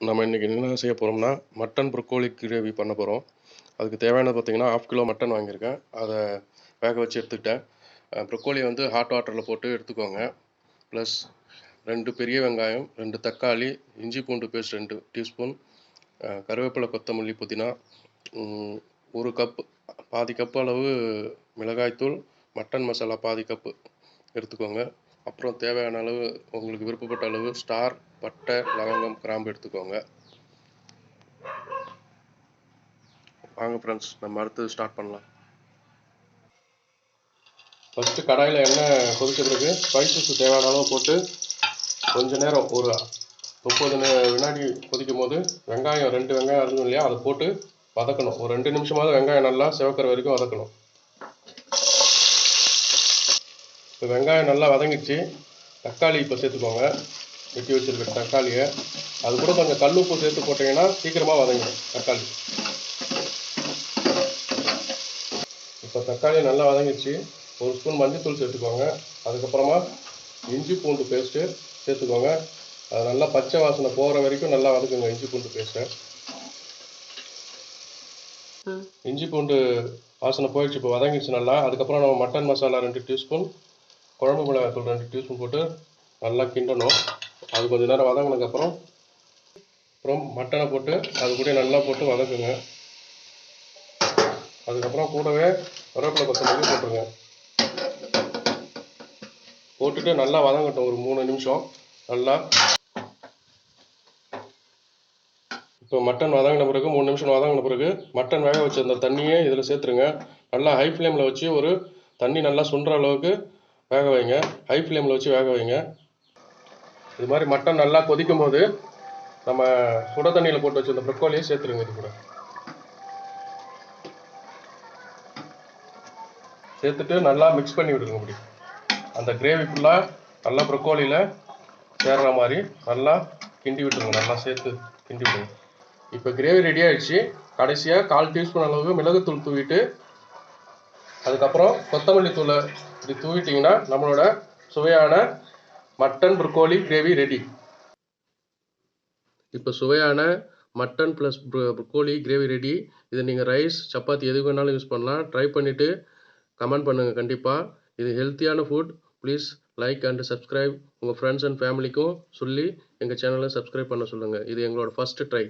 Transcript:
நம்ம இன்றைக்கி என்ன செய்ய போகிறோம்னா மட்டன் ப்ரொக்கோலி கிரேவி பண்ண போகிறோம். அதுக்கு தேவையானது பார்த்திங்கன்னா 1/2 கிலோ மட்டன் வாங்கியிருக்கேன். அதை வேக வச்சு எடுத்துக்கிட்டேன். ப்ரொக்கோலி வந்து ஹாட் வாட்டரில் போட்டு எடுத்துக்கோங்க. ப்ளஸ் 2 பெரிய வெங்காயம், 2 தக்காளி, இஞ்சி பூண்டு பேஸ்ட் 2 டீஸ்பூன், கருவேப்பிலை, கொத்தமல்லி, புதினா, 1 கப்பு, பாதி கப்பு அளவு மிளகாய்த்தூள், மட்டன் மசாலா பாதி கப்பு எடுத்துக்கோங்க. அப்புறம் தேவையான அளவு உங்களுக்கு விருப்பப்பட்ட அளவு ஸ்டார், பட்டை, லவங்கம், கிராம்பு எடுத்துக்கோங்க. வாங்க ஃப்ரெண்ட்ஸ், நம்ம அடுத்தது ஸ்டார்ட் பண்ணலாம். ஃபஸ்ட்டு கடாயில் எண்ணெய் கொதிச்ச பிறகு ஸ்பைசஸ் தேவையான அளவு போட்டு கொஞ்ச நேரம் ஒரு 30 வினாடி கொதிக்கும் போது வெங்காயம் 2 வெங்காயம் அரிஞ்சோம் இல்லையா, அதை போட்டு வதக்கணும். ஒரு 2 நிமிஷமாவது வெங்காயம் நல்லா சிவக்கிற வரைக்கும் வதக்கணும். இப்போ வெங்காயம் நல்லா வதங்கிடுச்சு. தக்காளி இப்போ சேர்த்துக்கோங்க. வெட்டி வச்சுருக்க தக்காளியை அது கூட கொஞ்சம் கல் உப்பு சேர்த்து போட்டிங்கன்னா சீக்கிரமாக வதங்கிடும் தக்காளி. இப்போ தக்காளி நல்லா வதங்கிடுச்சு. 1 ஸ்பூன் மஞ்சள்தூள் சேர்த்துக்கோங்க. அதுக்கப்புறமா இஞ்சி பூண்டு பேஸ்ட்டு சேர்த்துக்கோங்க. அது நல்லா பச்சை வாசனை போகிற வரைக்கும் நல்லா வதக்குங்க. இஞ்சி பூண்டு பேஸ்ட்டை இஞ்சி பூண்டு வாசனை போயிடுச்சு. இப்போ வதங்கிடுச்சு நல்லா. அதுக்கப்புறம் நம்ம மட்டன் மசாலா 2 டீஸ்பூன், குழம்பு மிளகாய்த்தூள் 2 டீஸ்பூன் போட்டு நல்லா கிண்டணும். அது கொஞ்சம் நேரம் வதங்கினதுக்கப்புறம் மட்டனை போட்டு அது கூட நல்லா போட்டு வதக்குங்க. அதுக்கப்புறம் கூடவே கருவேப்பிலை, கொத்தமல்லி போட்டுருங்க. போட்டுட்டு நல்லா வதங்கட்டும் ஒரு 3 நிமிஷம் நல்லா. இப்போ மட்டன் வதங்கின பிறகு 3 நிமிஷம் வதங்கின பிறகு மட்டன் வேக வச்ச அந்த தண்ணியே இதில் சேர்த்துருங்க. நல்லா ஹை ஃப்ளேமில் வச்சு ஒரு தண்ணி நல்லா சுண்டுற அளவுக்கு வேக வைங்க. ஹை ஃப்ளேமில் வச்சு வேக வைங்க. இது மாதிரி மட்டன் நல்லா கொதிக்கும் போது நம்ம சுட தண்ணியில் போட்டு வச்சு அந்த ப்ரொக்கோலியை சேர்த்துருங்க. இது கூட சேர்த்துட்டு நல்லா மிக்ஸ் பண்ணி விடுங்க. அப்படி அந்த கிரேவி ஃபுல்லாக நல்லா ப்ரொக்கோலியில் சேர்ற மாதிரி நல்லா கிண்டி விட்டுருங்க. நல்லா சேர்த்து கிண்டி விடுங்க. இப்போ கிரேவி ரெடி ஆகிடுச்சு. கடைசியாக 1/4 டீஸ்பூன் அளவு மிளகுத்தூள் தூவிட்டு அதுக்கப்புறம் கொத்தமல்லி தூளை இப்படி தூவிட்டிங்கன்னா நம்மளோட சுவையான மட்டன் ப்ரொக்கோலி கிரேவி ரெடி. இப்போ சுவையான mutton plus broccoli gravy ready. இதை நீங்கள் ரைஸ், சப்பாத்தி எது வேணாலும் யூஸ் பண்ணலாம். ட்ரை பண்ணிவிட்டு கமெண்ட் பண்ணுங்கள். கண்டிப்பாக இது ஹெல்த்தியான food. Please like and subscribe. உங்கள் ஃப்ரெண்ட்ஸ் அண்ட் ஃபேமிலிக்கும் சொல்லி எங்கள் சேனலை சப்ஸ்கிரைப் பண்ண சொல்லுங்கள். இது எங்களோட ஃபஸ்ட்டு ட்ரை.